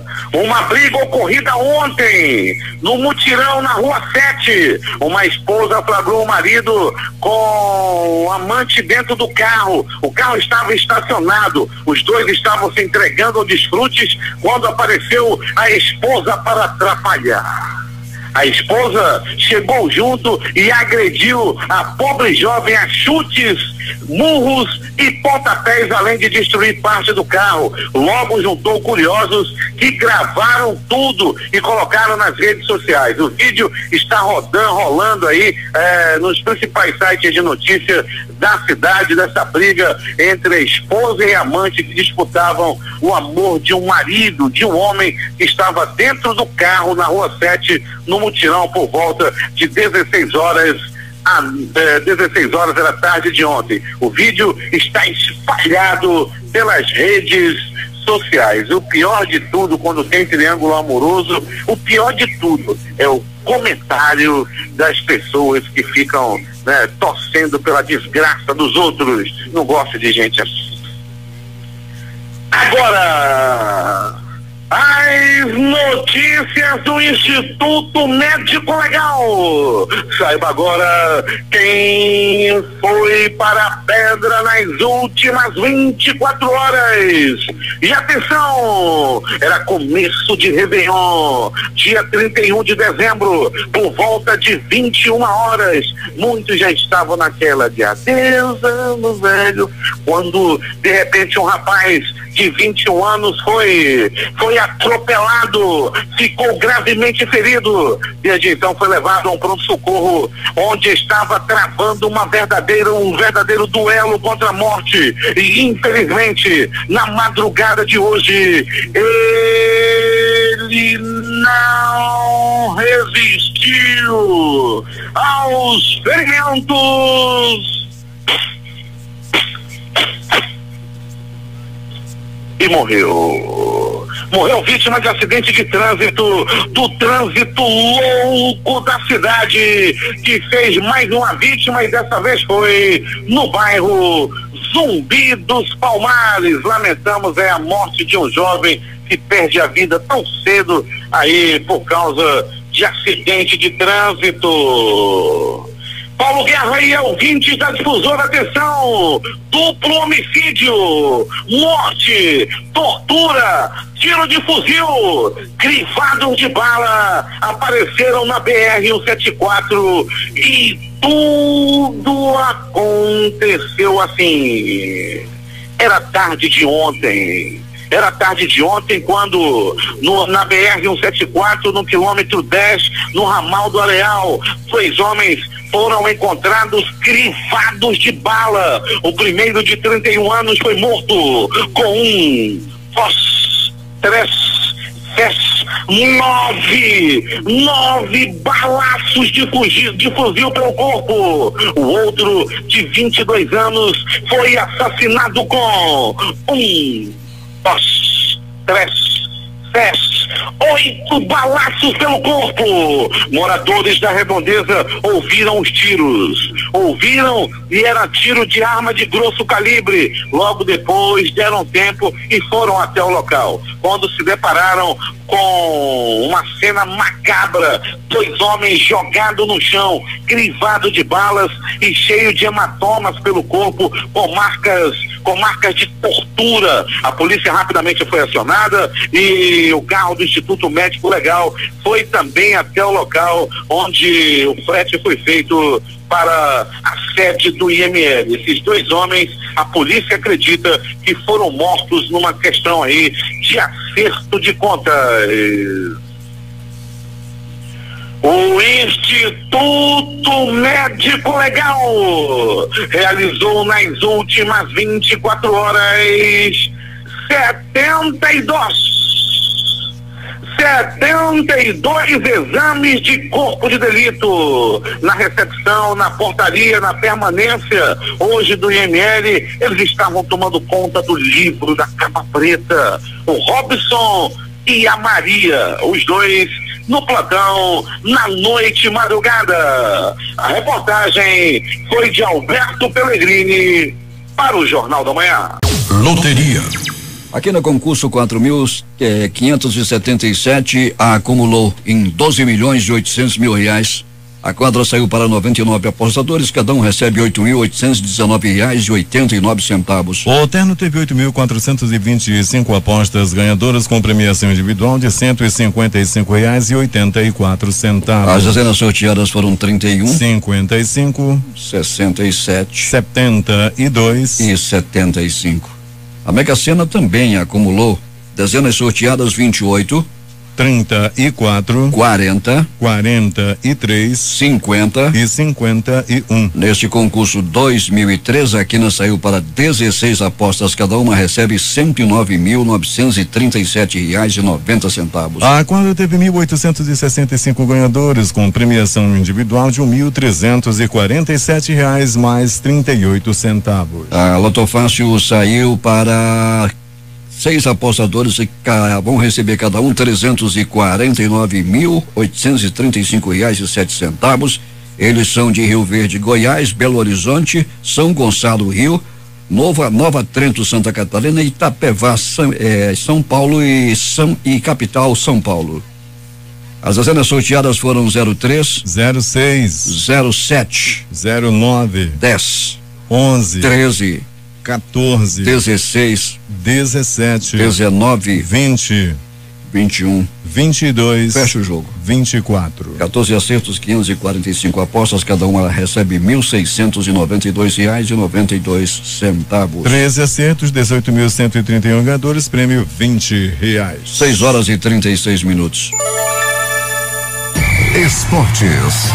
ocorrida ontem no mutirão na Rua 7. Uma esposa flagrou o marido com o amante dentro do carro. O carro estava estacionado, os dois estavam se entregando ao desfrutes quando apareceu a esposa para atrapalhar. A esposa chegou junto e agrediu a pobre jovem a chutes, murros e pontapés, além de destruir parte do carro. Logo juntou curiosos que gravaram tudo e colocaram nas redes sociais. O vídeo está rolando aí nos principais sites de notícia da cidade, dessa briga entre a esposa e a amante que disputavam o amor de um marido, de um homem que estava dentro do carro na Rua 7, no mutirão, por volta de 16 horas. 16 horas da tarde de ontem. O vídeo está espalhado pelas redes sociais. O pior de tudo, quando tem triângulo amoroso, o pior de tudo é o comentário das pessoas que ficam, né, torcendo pela desgraça dos outros. Não gosto de gente assim. Agora, as notícias do Instituto Médico Legal. Saiba agora quem foi para a pedra nas últimas 24 horas. E atenção, era começo de Réveillon, dia 31 de dezembro, por volta de 21 horas. Muitos já estavam naquela de adeus, ano velho, quando de repente um rapaz de 21 anos foi atropelado, ficou gravemente ferido. Desde então foi levado a um pronto-socorro, onde estava travando um verdadeiro duelo contra a morte. E infelizmente, na madrugada de hoje, ele não resistiu aos ferimentos e morreu vítima de acidente de trânsito, do trânsito louco da cidade, que fez mais uma vítima, e dessa vez foi no bairro Zumbi dos Palmares. Lamentamos a morte de um jovem que perde a vida tão cedo aí por causa de acidente de trânsito. Paulo Guerra e ouvintes da Difusora, atenção: duplo homicídio, morte, tortura, tiro de fuzil, crivados de bala apareceram na BR-174 e tudo aconteceu assim. Era tarde de ontem quando na BR-174, no quilômetro 10, no ramal do Areal, 2 homens foram encontrados crivados de bala. O primeiro, de 31 anos, foi morto com um nove balaços de fuzil pelo corpo. O outro, de 22 anos, foi assassinado com 8 balaços pelo corpo. Moradores da Redondeza ouviram os tiros. E era tiro de arma de grosso calibre. Logo depois deram tempo e foram até o local, quando se depararam com uma cena macabra: 2 homens jogados no chão, crivados de balas e cheio de hematomas pelo corpo, com marcas de tortura. A polícia rapidamente foi acionada e o carro do Instituto Médico Legal foi também até o local, onde o frete foi feito para a sede do IML. Esses 2 homens, a polícia acredita que foram mortos numa questão aí de acerto de contas. O Instituto Médico Legal realizou nas últimas 24 horas 72 exames de corpo de delito. Na recepção, na portaria, na permanência hoje do IML, eles estavam tomando conta do livro da capa preta. O Robson e a Maria, os dois no plantão, na noite madrugada. A reportagem foi de Alberto Pellegrini para o Jornal da Manhã. Loteria. Aqui no concurso 4.577 acumulou em 12.800.000 reais. A quadra saiu para 99 apostadores, cada um recebe R$8.819,89. O terno teve 8.425 apostas ganhadoras com premiação individual de R$155,84. As dezenas sorteadas foram 31, 55, 67, 72 e 75. A Mega Sena também acumulou dezenas sorteadas 28, 34, 40, 43, 50 e 51. Neste concurso 2003, a quina saiu para 16 apostas, cada uma recebe R$109.937,90. A quadra teve 1.865 ganhadores com premiação individual de R$1.347 mais 38 centavos. A Loto Fácil saiu para 6 apostadores que vão receber cada um R$349.835,07. Eles são de Rio Verde, Goiás, Belo Horizonte, São Gonçalo, Rio, Nova Trento, Santa Catarina, Itapevá, São Paulo e capital São Paulo. As dezenas sorteadas foram 03, 06, 07, 09, 10, 11, 13, 14, 16, 17, 19, 20, 21, 22, fecha o jogo. 24. 14 acertos, 545 apostas, cada uma recebe R$1.692,92. 13 acertos, 18.131 ganhadores, prêmio R$20. 6h36. Esportes.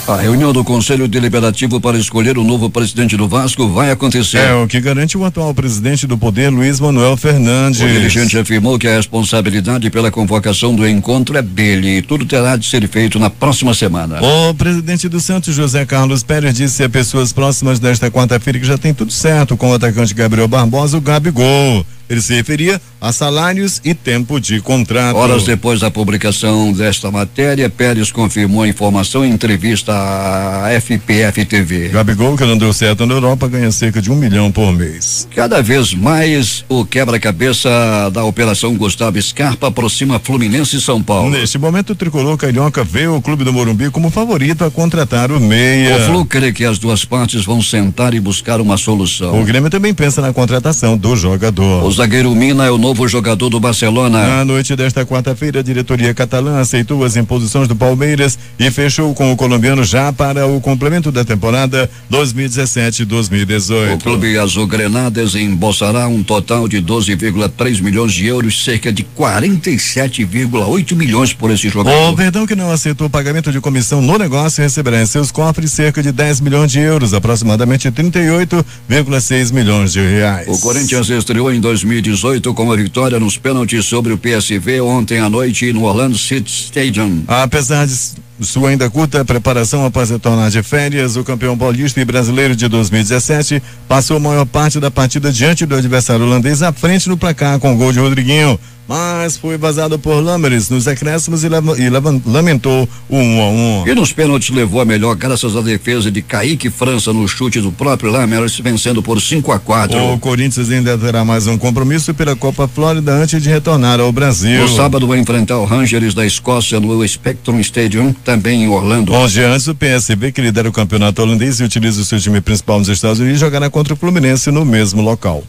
A reunião do Conselho Deliberativo para escolher o novo presidente do Vasco vai acontecer. É o que garante o atual presidente do Poder, Luiz Manuel Fernandes. O dirigente afirmou que a responsabilidade pela convocação do encontro é dele e tudo terá de ser feito na próxima semana. O presidente do Santos, José Carlos Pérez, disse a pessoas próximas desta quarta-feira que já tem tudo certo com o atacante Gabriel Barbosa, o Gabigol. Ele se referia a salários e tempo de contrato. Horas depois da publicação desta matéria, Pérez confirmou a informação em entrevista à FPF TV. Gabigol, que não deu certo na Europa, ganha cerca de R$1 milhão por mês. Cada vez mais o quebra-cabeça da Operação Gustavo Scarpa aproxima Fluminense e São Paulo. Neste momento, o tricolor carioca vê o clube do Morumbi como favorito a contratar o meia. O Flu crê que as duas partes vão sentar e buscar uma solução. O Grêmio também pensa na contratação do jogador. O zagueiro Mina é o novo jogador do Barcelona. Na noite desta quarta-feira, a diretoria catalã aceitou as imposições do Palmeiras e fechou com o colombiano já para o complemento da temporada 2017-2018. O clube azul-grená desembolsará um total de 12,3 milhões de euros, cerca de 47,8 milhões por esse jogador. O Verdão, que não aceitou o pagamento de comissão no negócio, receberá em seus cofres cerca de 10 milhões de euros, aproximadamente 38,6 milhões de reais. O Corinthians estreou em 2018 com a vitória nos pênaltis sobre o PSV ontem à noite no Orlando City Stadium. Apesar de sua ainda curta preparação após retornar de férias, o campeão paulista e brasileiro de 2017 passou a maior parte da partida diante do adversário holandês à frente no placar com o gol de Rodriguinho, mas foi vazado por Lammers nos acréscimos e lamentou o 1-1. E nos pênaltis levou a melhor graças à defesa de Kaique França no chute do próprio Lammers, vencendo por 5-4. O Corinthians ainda terá mais um compromisso pela Copa Flórida antes de retornar ao Brasil. No sábado vai enfrentar o Rangers da Escócia no Spectrum Stadium, também em Orlando. Hoje antes, o PSV, que lidera o campeonato holandês e utiliza o seu time principal nos Estados Unidos, jogará contra o Fluminense no mesmo local.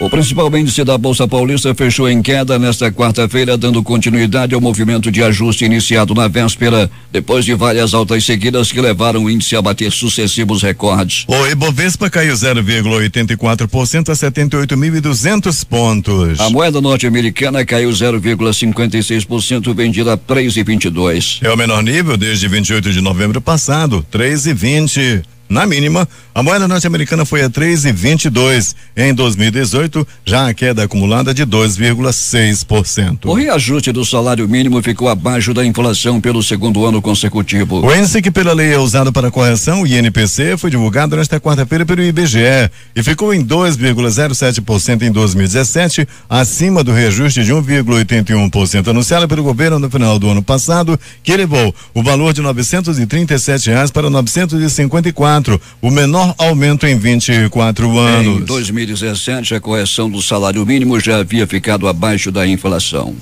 O principal índice da Bolsa Paulista fechou em queda nesta quarta-feira, dando continuidade ao movimento de ajuste iniciado na véspera, depois de várias altas seguidas que levaram o índice a bater sucessivos recordes. O Ibovespa caiu 0,84% a 78.200 pontos. A moeda norte-americana caiu 0,56%, vendida a 3,22. É o menor nível desde 28 de novembro passado, 3,20. Na mínima, a moeda norte-americana foi a 3,22. Em 2018, já a queda acumulada de 2,6%. O reajuste do salário mínimo ficou abaixo da inflação pelo segundo ano consecutivo. O índice que pela lei é usado para correção, o INPC, foi divulgado nesta quarta-feira pelo IBGE e ficou em 2,07% em 2017, acima do reajuste de 1,81% anunciado pelo governo no final do ano passado, que elevou o valor de R$ 937 para R$ 954. O menor aumento em 24 anos. Em 2017, a correção do salário mínimo já havia ficado abaixo da inflação.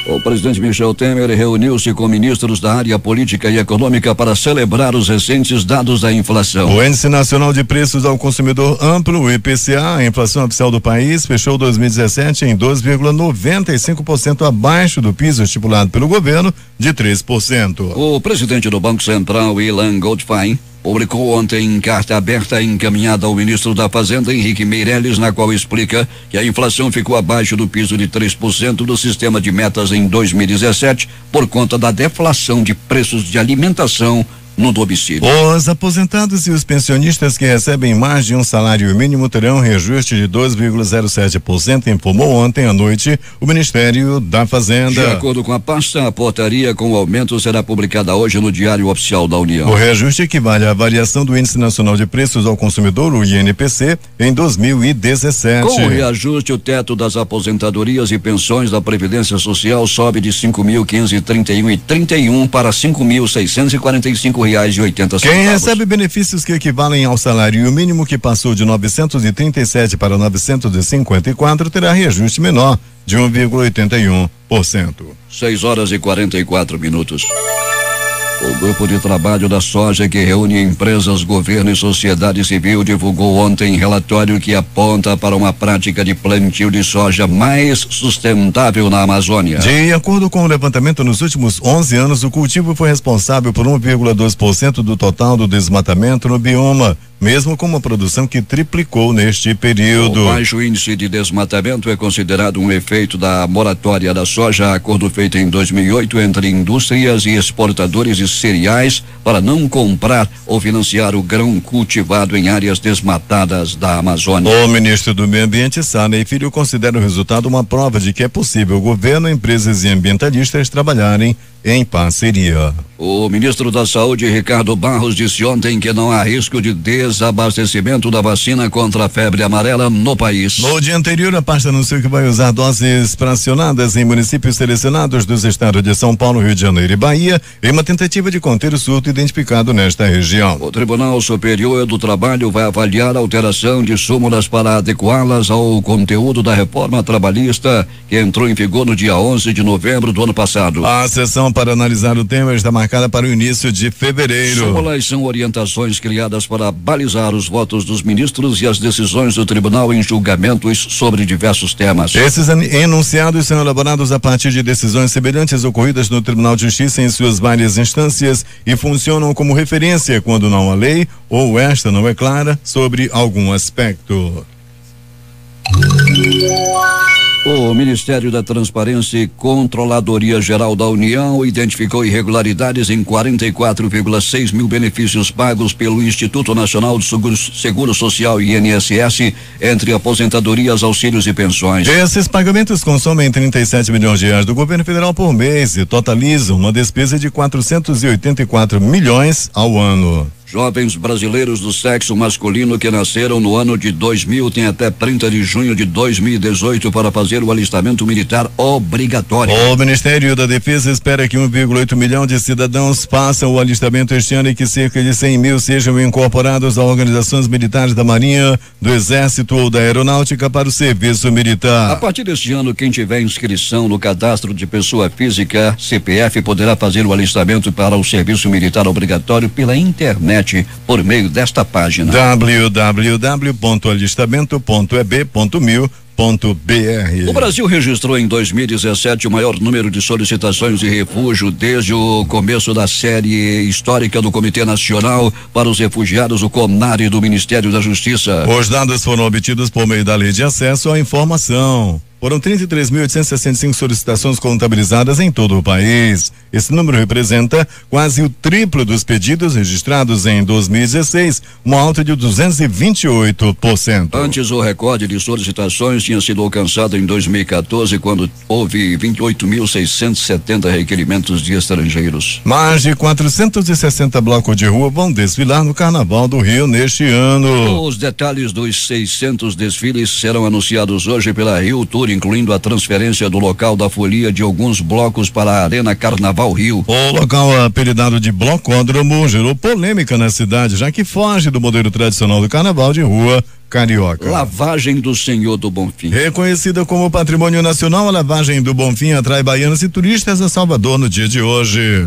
O presidente Michel Temer reuniu-se com ministros da área política e econômica para celebrar os recentes dados da inflação. O Índice Nacional de Preços ao Consumidor Amplo, o IPCA, a inflação oficial do país, fechou 2017 em 2,95% abaixo do piso estipulado pelo governo de 3%. O presidente do Banco Central, Ilan Goldfein, publicou ontem carta aberta encaminhada ao ministro da Fazenda, Henrique Meirelles, na qual explica que a inflação ficou abaixo do piso de 3% do sistema de metas em 2017 por conta da deflação de preços de alimentação no domicílio. Os aposentados e os pensionistas que recebem mais de um salário mínimo terão reajuste de 2,07%, informou ontem à noite o Ministério da Fazenda. De acordo com a pasta, a portaria com o aumento será publicada hoje no Diário Oficial da União. O reajuste equivale à variação do Índice Nacional de Preços ao Consumidor, o INPC, em 2017. Com o reajuste, o teto das aposentadorias e pensões da Previdência Social sobe de 5.531,31 para 5.645 R$5,80. Quem recebe benefícios que equivalem ao salário mínimo, que passou de 937 para 954, terá reajuste menor de 1,81%. 6h44. O grupo de trabalho da soja, que reúne empresas, governo e sociedade civil, divulgou ontem relatório que aponta para uma prática de plantio de soja mais sustentável na Amazônia. De acordo com o levantamento, nos últimos 11 anos, o cultivo foi responsável por 1,2% do total do desmatamento no bioma, mesmo com uma produção que triplicou neste período. O baixo índice de desmatamento é considerado um efeito da moratória da soja, acordo feito em 2008 entre indústrias e exportadores de cereais para não comprar ou financiar o grão cultivado em áreas desmatadas da Amazônia. O ministro do Meio Ambiente, Sarney Filho, considera o resultado uma prova de que é possível governo, empresas e ambientalistas trabalharem em parceria. O ministro da Saúde, Ricardo Barros, disse ontem que não há risco de desabastecimento da vacina contra a febre amarela no país. No dia anterior, a pasta anunciou que vai usar doses fracionadas em municípios selecionados dos estados de São Paulo, Rio de Janeiro e Bahia, em uma tentativa de conter o surto identificado nesta região. O Tribunal Superior do Trabalho vai avaliar a alteração de súmulas para adequá-las ao conteúdo da reforma trabalhista que entrou em vigor no dia 11 de novembro do ano passado. A sessão para analisar o tema está marcada para o início de fevereiro. Súmulas são orientações criadas para balizar os votos dos ministros e as decisões do tribunal em julgamentos sobre diversos temas. Esses enunciados são elaborados a partir de decisões semelhantes ocorridas no Tribunal de Justiça em suas várias instâncias e funcionam como referência quando não há lei ou esta não é clara sobre algum aspecto. O Ministério da Transparência e Controladoria Geral da União identificou irregularidades em 44,6 mil benefícios pagos pelo Instituto Nacional de Seguro Social, INSS, entre aposentadorias, auxílios e pensões. Esses pagamentos consomem 37 milhões de reais do governo federal por mês e totalizam uma despesa de 484 milhões ao ano. Jovens brasileiros do sexo masculino que nasceram no ano de 2000 têm até 30 de junho de 2018 para fazer o alistamento militar obrigatório. O Ministério da Defesa espera que 1,8 milhão de cidadãos façam o alistamento este ano e que cerca de 100 mil sejam incorporados a organizações militares da Marinha, do Exército ou da Aeronáutica para o serviço militar. A partir deste ano, quem tiver inscrição no cadastro de pessoa física, CPF, poderá fazer o alistamento para o serviço militar obrigatório pela internet, por meio desta página www.alistamento.eb.mil.br. O Brasil registrou em 2017 o maior número de solicitações de refúgio desde o começo da série histórica do Comitê Nacional para os Refugiados, o CONARE, do Ministério da Justiça. Os dados foram obtidos por meio da Lei de Acesso à Informação. foram 33.865 solicitações contabilizadas em todo o país. Esse número representa quase o triplo dos pedidos registrados em 2016, uma alta de 228%. Antes, o recorde de solicitações tinha sido alcançado em 2014, quando houve 28.670 requerimentos de estrangeiros. Mais de 460 blocos de rua vão desfilar no Carnaval do Rio neste ano. Os detalhes dos 600 desfiles serão anunciados hoje pela Rio Tour, incluindo a transferência do local da folia de alguns blocos para a Arena Carnaval Rio. O local apelidado de Blocódromo gerou polêmica na cidade, já que foge do modelo tradicional do Carnaval de rua carioca. Lavagem do Senhor do Bonfim. Reconhecida como patrimônio nacional, a lavagem do Bonfim atrai baianos e turistas a Salvador no dia de hoje.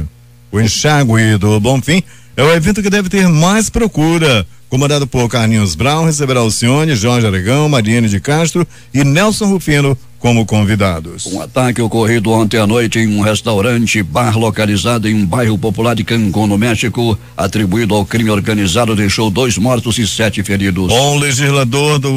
O enxágue do Bonfim é o evento que deve ter mais procura. Comandado por Carlinhos Brown, receberá Alcione, Jorge Aragão, Mariane de Castro e Nelson Rufino como convidados. Um ataque ocorrido ontem à noite em um restaurante-bar localizado em um bairro popular de Cancún, no México, atribuído ao crime organizado, deixou 2 mortos e 7 feridos. Um legislador da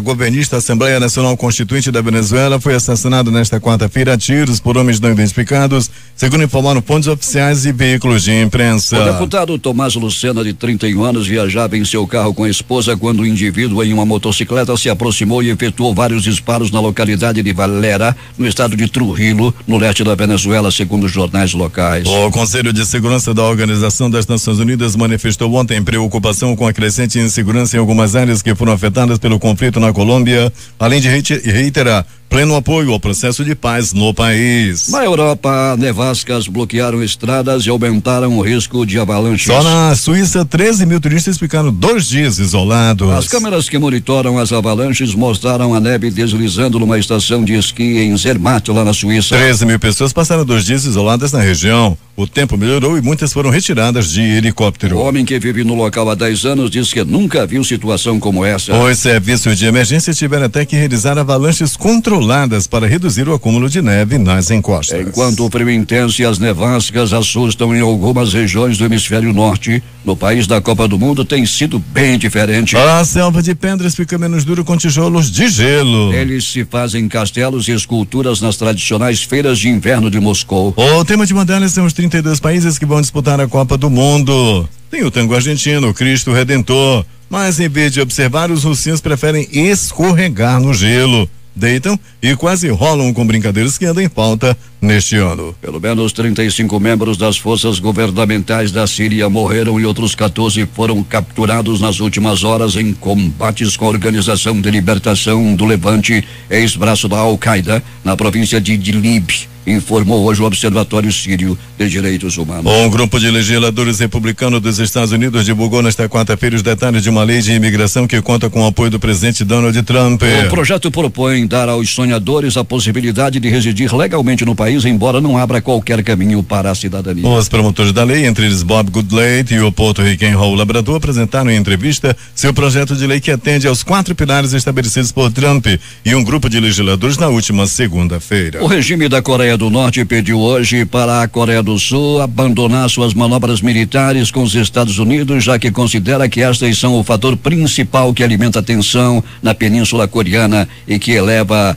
governista Assembleia Nacional Constituinte da Venezuela foi assassinado nesta quarta-feira a tiros por homens não identificados, segundo informaram fontes oficiais e veículos de imprensa. O deputado Tomás Lucena, de 31 anos, viajava em seu carro com a esposa quando o indivíduo em uma motocicleta se aproximou e efetuou vários disparos na localidade de Valera, no estado de Trujillo, no leste da Venezuela, segundo jornais locais. O Conselho de Segurança da Organização das Nações Unidas manifestou ontem preocupação com a crescente insegurança em algumas áreas que foram afetadas pelo conflito na Colômbia, além de reiterar pleno apoio ao processo de paz no país. Na Europa, nevascas bloquearam estradas e aumentaram o risco de avalanches. Só na Suíça, 13 mil turistas ficaram 2 dias isolados. As câmeras que monitoram as avalanches mostraram a neve deslizando numa estação de esqui em Zermatt, lá na Suíça. 13 mil pessoas passaram 2 dias isoladas na região. O tempo melhorou e muitas foram retiradas de helicóptero. O homem que vive no local há 10 anos diz que nunca viu situação como essa. Os serviços de emergência tiveram até que realizar avalanches controladas para reduzir o acúmulo de neve nas encostas. Enquanto o frio intenso e as nevascas assustam em algumas regiões do hemisfério norte, no país da Copa do Mundo tem sido bem diferente. A selva de pedras fica menos dura com tijolos de gelo. Eles se fazem castelos e esculturas nas tradicionais feiras de inverno de Moscou. O tema de medalhas são os 32 países que vão disputar a Copa do Mundo. Tem o tango argentino, o Cristo Redentor, mas em vez de observar, os russinhos preferem escorregar no gelo. Deitam e quase rolam com brincadeiras que andam em pauta neste ano. Pelo menos 35 membros das forças governamentais da Síria morreram e outros 14 foram capturados nas últimas horas em combates com a Organização de Libertação do Levante, ex-braço da Al-Qaeda, na província de Idlib, informou hoje o Observatório Sírio de Direitos Humanos. Um grupo de legisladores republicanos dos Estados Unidos divulgou nesta quarta-feira os detalhes de uma lei de imigração que conta com o apoio do presidente Donald Trump. O projeto propõe dar aos sonhadores a possibilidade de residir legalmente no país, embora não abra qualquer caminho para a cidadania. Os promotores da lei, entre eles Bob Goodlate e o porto-riquenho Raul Labrador, apresentaram em entrevista seu projeto de lei que atende aos 4 pilares estabelecidos por Trump e um grupo de legisladores na última segunda-feira. O regime da Coreia do Norte pediu hoje para a Coreia do Sul abandonar suas manobras militares com os Estados Unidos, já que considera que estas são o fator principal que alimenta a tensão na Península Coreana e que eleva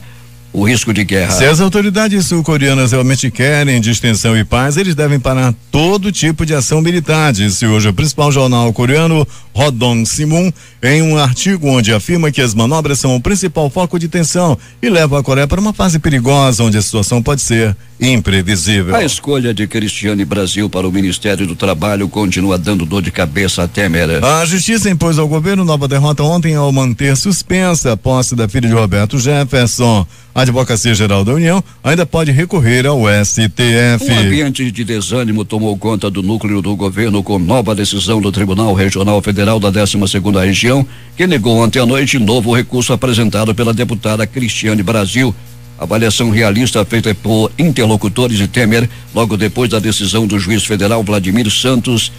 o risco de guerra. Se as autoridades sul-coreanas realmente querem distensão e paz, eles devem parar todo tipo de ação militar, disse hoje o principal jornal coreano, Rodong Sinmun, em um artigo onde afirma que as manobras são o principal foco de tensão e levam a Coreia para uma fase perigosa, onde a situação pode ser imprevisível. A escolha de Cristiane Brasil para o Ministério do Trabalho continua dando dor de cabeça a Temer. A justiça impôs ao governo nova derrota ontem ao manter suspensa a posse da filha de Roberto Jefferson. A Advocacia Geral da União ainda pode recorrer ao STF. Um ambiente de desânimo tomou conta do núcleo do governo com nova decisão do Tribunal Regional Federal da 12ª Região, que negou ontem à noite novo recurso apresentado pela deputada Cristiane Brasil. Avaliação realista feita por interlocutores de Temer logo depois da decisão do juiz federal Vladimir Santos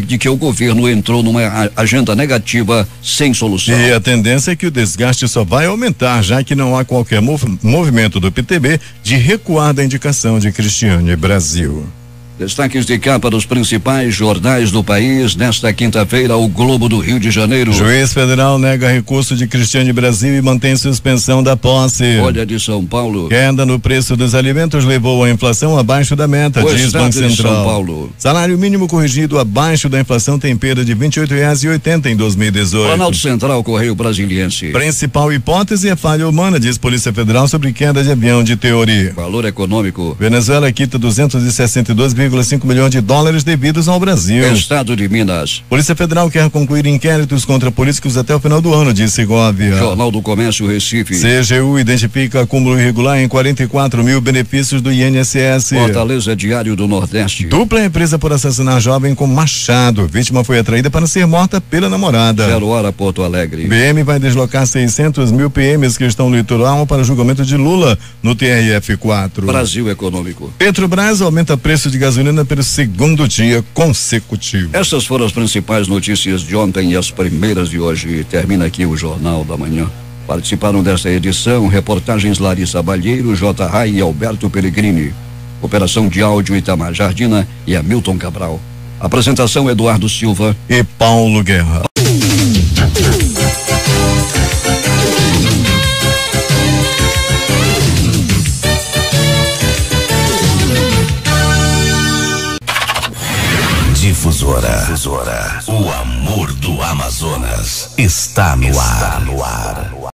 de que o governo entrou numa agenda negativa sem solução. E a tendência é que o desgaste só vai aumentar, já que não há qualquer movimento do PTB de recuar da indicação de Cristiane Brasil. Destaques de capa dos principais jornais do país. Nesta quinta-feira, o Globo do Rio de Janeiro. Juiz federal nega recurso de Cristiane Brasil e mantém suspensão da posse. Folha de São Paulo. Queda no preço dos alimentos levou a inflação abaixo da meta, diz Banco Central. São Paulo. Salário mínimo corrigido abaixo da inflação tem perda de R$28,80 em 2018. Planalto Central, Correio Brasiliense. Principal hipótese é falha humana, diz Polícia Federal sobre queda de avião de teoria. Valor econômico. Venezuela quita 262,5 milhões de dólares devidos ao Brasil. Estado de Minas. Polícia Federal quer concluir inquéritos contra políticos até o final do ano, diz Segovia. Jornal do Comércio, Recife. CGU identifica acúmulo irregular em 44 mil benefícios do INSS. Fortaleza, Diário do Nordeste. Dupla é presa por assassinar jovem com machado. Vítima foi atraída para ser morta pela namorada. 0 hora, Porto Alegre. BM vai deslocar 600 mil PMs que estão no litoral para julgamento de Lula no TRF4. Brasil Econômico. Petrobras aumenta preço de gasolina pelo segundo dia consecutivo. Essas foram as principais notícias de ontem e as primeiras de hoje. Termina aqui o Jornal da Manhã. Participaram desta edição reportagens Larissa Balheiro, J. Rai e Alberto Pellegrini. Operação de áudio Itamar Jardina e Hamilton Cabral. Apresentação Eduardo Silva e Paulo Guerra. Difusora. O amor do Amazonas está no ar.